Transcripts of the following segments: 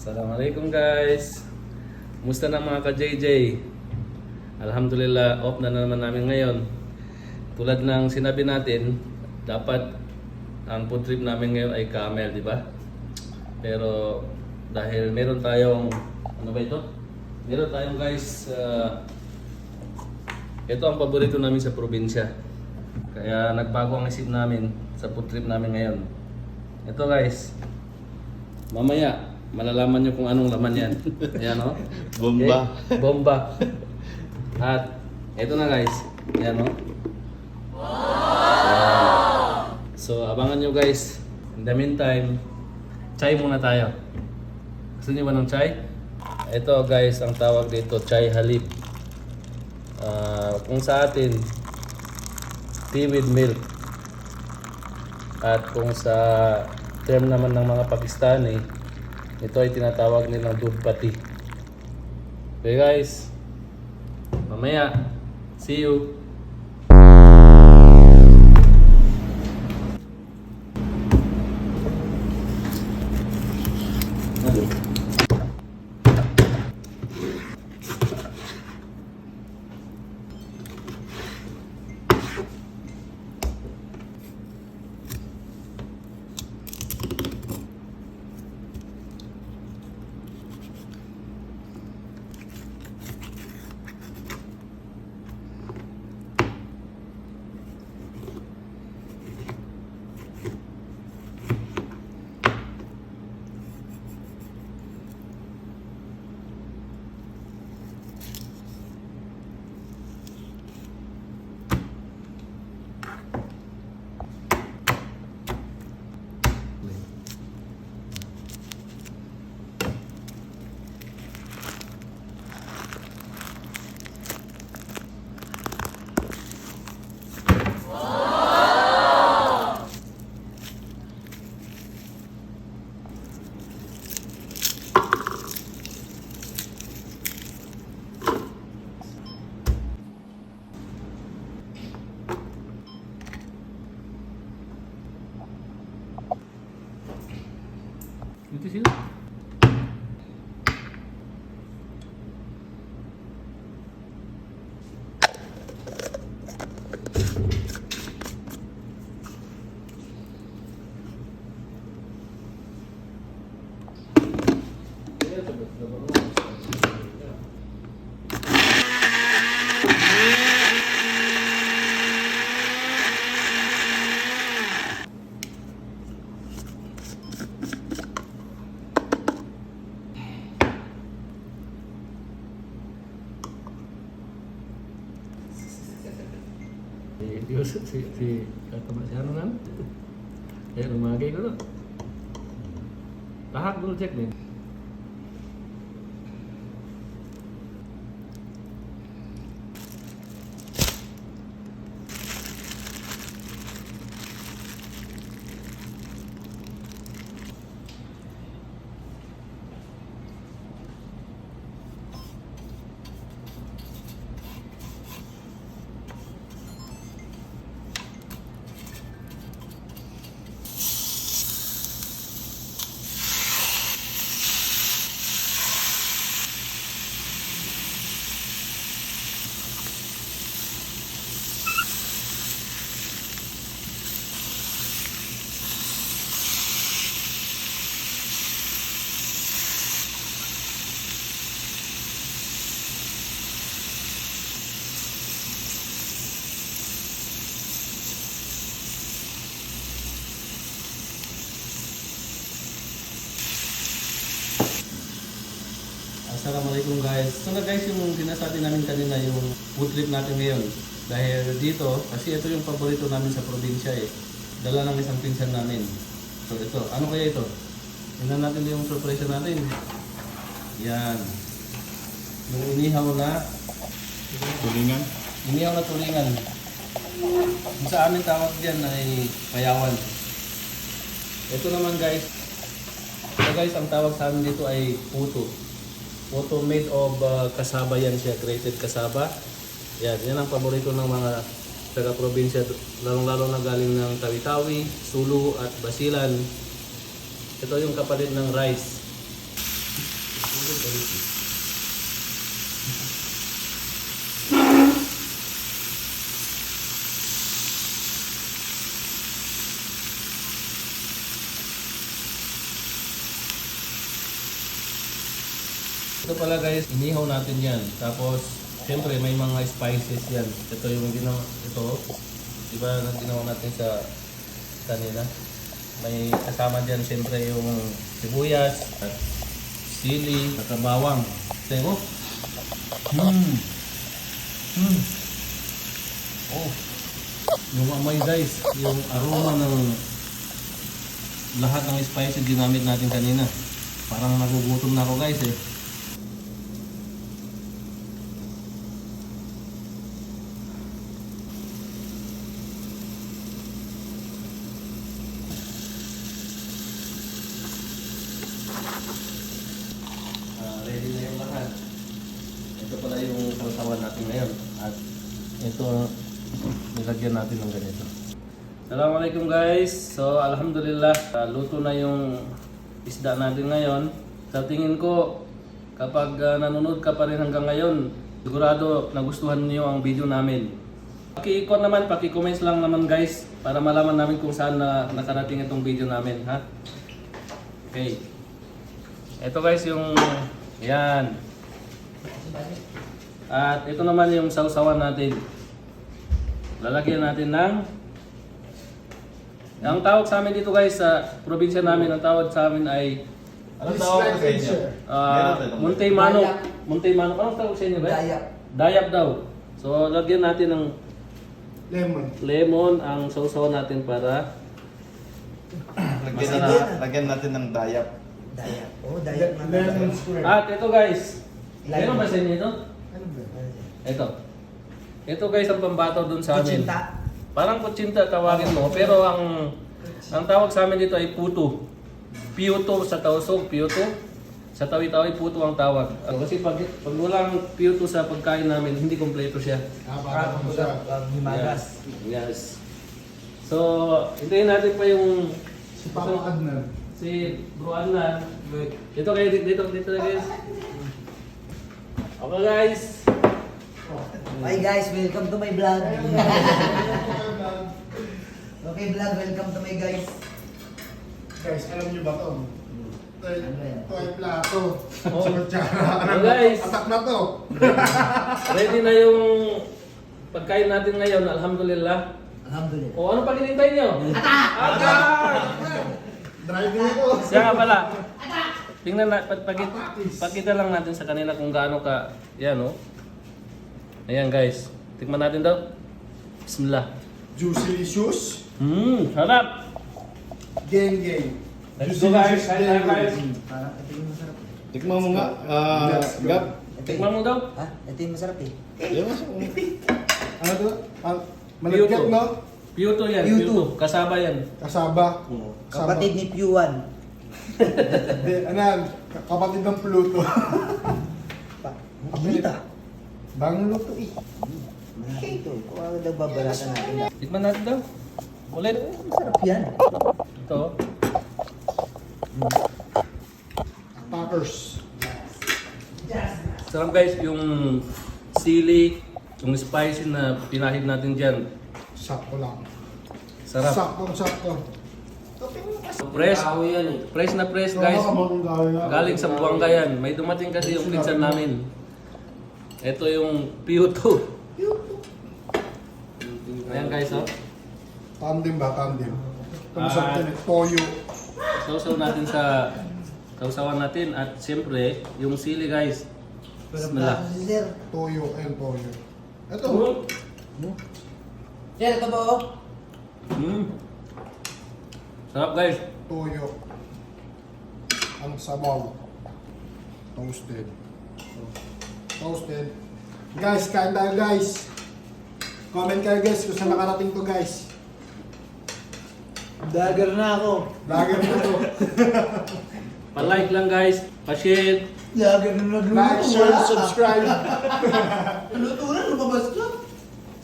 Assalamualaikum guys. Kumusta na mga ka-JJ? Alhamdulillah, off na naman namin ngayon. Tulad ng sinabi natin, dapat ang food trip namin ngayon ay camel, di ba? Pero dahil meron tayong, ano ba ito? Meron tayong guys, ito ang paborito namin sa probinsya. Kaya nagbago ang isip namin sa food trip namin ngayon. Ito guys, mamaya malalaman nyo kung anong laman yan. Ayan o. Bomba. Okay? Bomba. At ito na guys. Ayan o. Wow! So abangan nyo guys. In the meantime, chai muna tayo. Gusto nyo ba ng chai? Ito guys, ang tawag dito, chai halib. Kung sa atin, tea with milk. At kung sa term naman ng mga Pakistani, ito ay tinatawag nilang dudh pati. Okay guys, mamaya, see you. Ito sila. Diyos si katamasyanan kan? Ya lumagay ko to. Lahat dulu cek nih. Assalamualaikum guys. So na guys, yung sinasabi namin kanina yung food trip natin ngayon. Dahil dito, kasi ito yung paborito namin sa probinsya eh. Dala ng isang pinsan namin. So ito, ano kaya ito? Tingnan natin yung surprise natin. Yan. Yung inihaw na Tulingan. inihaw na tulingan. Yung sa amin tawag diyan ay payawan. Ito naman guys. Ito guys, ang tawag sa amin dito ay puto. Puto made of kasaba yan siya, grated kasaba. Yan ang paborito ng mga taga-probinsya, lalong-lalo na galing ng Tawi-Tawi, Sulu at Basilan. Ito yung kapalit ng rice. Ito pala guys, inihaw natin yan. Tapos, siyempre may mga spices yan. Ito yung ginawa, ito. Diba na ginawa natin sa kanina. May kasama dyan siyempre yung sibuyas, at sili, at bawang. Tingnan mo. Oh. Yung amoy guys, yung aroma ng lahat ng spices ginamit natin kanina. Parang nagugutom na ako guys eh. Ready na yung lahat. Ito pala yung sausawan natin ngayon. At ito, nilagyan natin ng ganito. Assalamualaikum guys. So, alhamdulillah, luto na yung isda natin ngayon. Sa tingin ko, kapag nanonood ka pa rin hanggang ngayon, sigurado nagustuhan niyo ang video namin. Paki-ikot naman, paki-comments lang naman guys, para malaman namin kung saan na nakarating itong video namin, ha? Okay. Ito guys yung, yan. At ito naman yung sausawan natin. Lalagyan natin ng, ang tawag sa amin dito guys, sa probinsya namin, ang tawag sa amin ay Anong tawag sa inyo? Muntay Manok. Muntay Manok. Anong tawag sa inyo guys? Dayap. Dayap daw. So lagyan natin ng lemon ang sausawan natin para Lagyan natin ng dayap. Dayap. Oh, dayap na. Lemon square. At ito guys, Lime. meron ba sa inyo ito? Ano ba? Ito. Ito guys ang pambataw dun sa amin. Kutsinta. Parang kutsinta tawagin mo, pero ang tawag sa amin dito ay puto. Piuto sa Tausog, piuto. Sa Tawi-Tawi, puto ang tawag. Kasi pag walang piuto sa pagkain namin, hindi kompleto siya. Para mo siya. Himagas. Yes. So, hintayin natin pa yung Si Papa Adnan. si Bro Adnan. Dito kayo, dito guys. Okay guys. Hi guys, welcome to my vlog. Okay vlog, welcome to my guys. Guys, alam niyo ba to? Ano yan? Ito ay plato. Oh. So, tsaka, Oh, guys. atak na to. Ready na yung pagkain natin ngayon, alhamdulillah. Alhamdulillah. O ano pa hinintay nyo? Atak! Driving ko. Siya nga pala. Tingnan na, pakita lang natin sa kanila kung gaano ka, yan o. Ayan guys, tikman natin daw. Bismillah. Juicy Licious. Harap! Gang gang. Let's go guys, Juicy kain tayo guys. Parang ito yung masarap eh. Tikman mo nga, Let's go. Gab. Tikman mo daw. Ha? Ito yung masarap eh. Yan mo sa Ano to? Malagyan, no? Piuto yan, Piuto. piuto. Kasaba yan. Kasaba. Kapatid ni Piuan. Anan, kapatid ng Pluto. Kita. Bagong luto eh. Mga ito. Kung ano daw babalatan natin. Tikman natin daw. Ulit. Masarap yan. Ito. Packers. Sarap guys, yung sili, yung spicy na pinahid natin dyan. Sakto lang. Sarap. Sakto. Fresh na fresh guys. Galing sa Buanga yan. May dumating kasi yung pinsan namin. Ito yung piuto. Ayan guys, oh. Tandem ba? Tandem. Ah. Sabi toyo. Sausaw natin sa sausawan natin at siyempre yung sili guys. Bismillah. Sir. Toyo and toyo. Ito. Sir, ito ba oh? Sarap guys. Toyo. Ang sabaw. Toasted. Toasted. Guys, kain tayo guys. Comment kayo guys kung saan nakarating to guys. Dagger na ako. Lagi na to. Pa-like lang guys. Pa-share. Dagger na nagluto. Like, share, subscribe. Luto na, lumabas ka.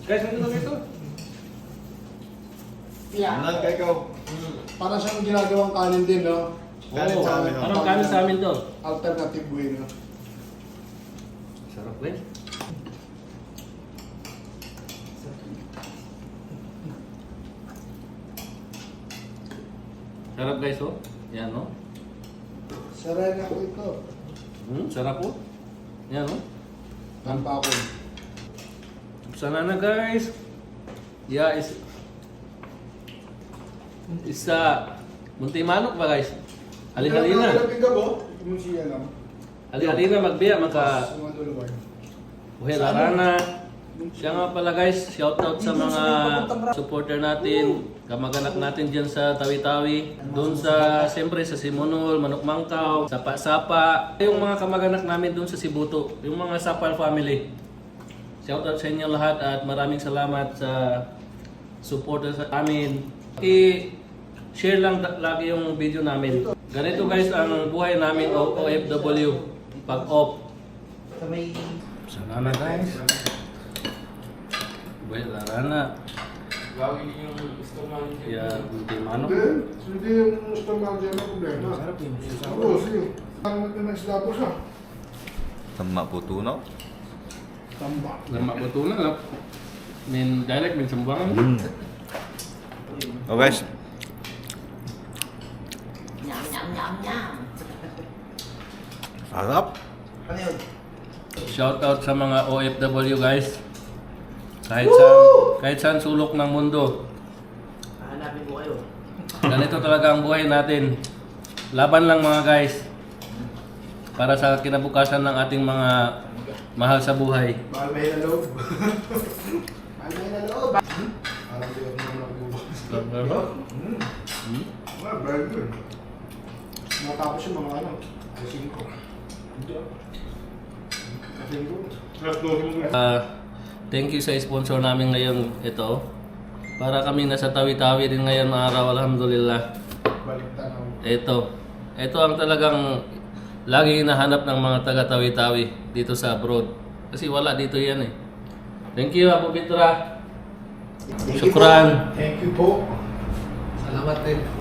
Guys, ano ito? Yeah. Anan kay ikaw. Para siyang ginagawang kanin din, no? Kanin sa amin, oh. Parang kanin sa amin to. Alternative way na. Sarap guys. Sarap guys oh. Yan oh. Sarena ko ito. Sarap oh. Yan oh. Tampa ko. Sana na guys. Yeah, isa munti manok ba guys? Ali-ali na. Malapit ka ba? Hindi mo siya alam. Ali-ali na magbiya maka Sumaduluan. buhay larana. Siya nga pala guys, shoutout sa mga supporter natin, kamag-anak natin dyan sa Tawi-Tawi, doon sa, siyempre sa Simonol, Manok Mangkaw, Sapa-Sapa, yung mga kamag-anak namin doon sa Sibuto, yung mga Sapal family. Shoutout sa inyo lahat at maraming salamat sa supporter sa amin. I-share lang lagi yung video namin. Ganito guys ang buhay namin OFW, pag-off. Sa may... Sana na guys. Buhay larana. Gawin yung gusto mo. Ya, munti manok. Hindi yung stomach dyan ang problema. Sarap yun. Oo, sige. Parang natin na isda po siya. Tama po tunaw. Tamba. Lama betul lah. Min direct min sembangan. Oh guys, Nyam, nyam, nyam, nyam. sarap. Ano yun? Shout out sa mga OFW guys. Kahit saan sulok ng mundo. Hanapin ko kayo. Ganito talaga ang buhay natin. Laban lang mga guys. Para sa kinabukasan ng ating mga mahal sa buhay. Mahal may na loob. Mahal may na loob. Parang di ako naman nagbubukas. Well, very good. Matapos yung mga ano, kasing ko. Kasing ko. Thank you sa sponsor namin ngayon ito. Para kami nasa Tawi-Tawi din ngayon araw, alhamdulillah. Balik tanaw. Ito ang talagang lagi hinahanap ng mga taga Tawi-Tawi dito sa abroad. Kasi wala dito yan eh. Thank you Apo Pitra. Thank you Shukran. po. Thank you po. Salamat din.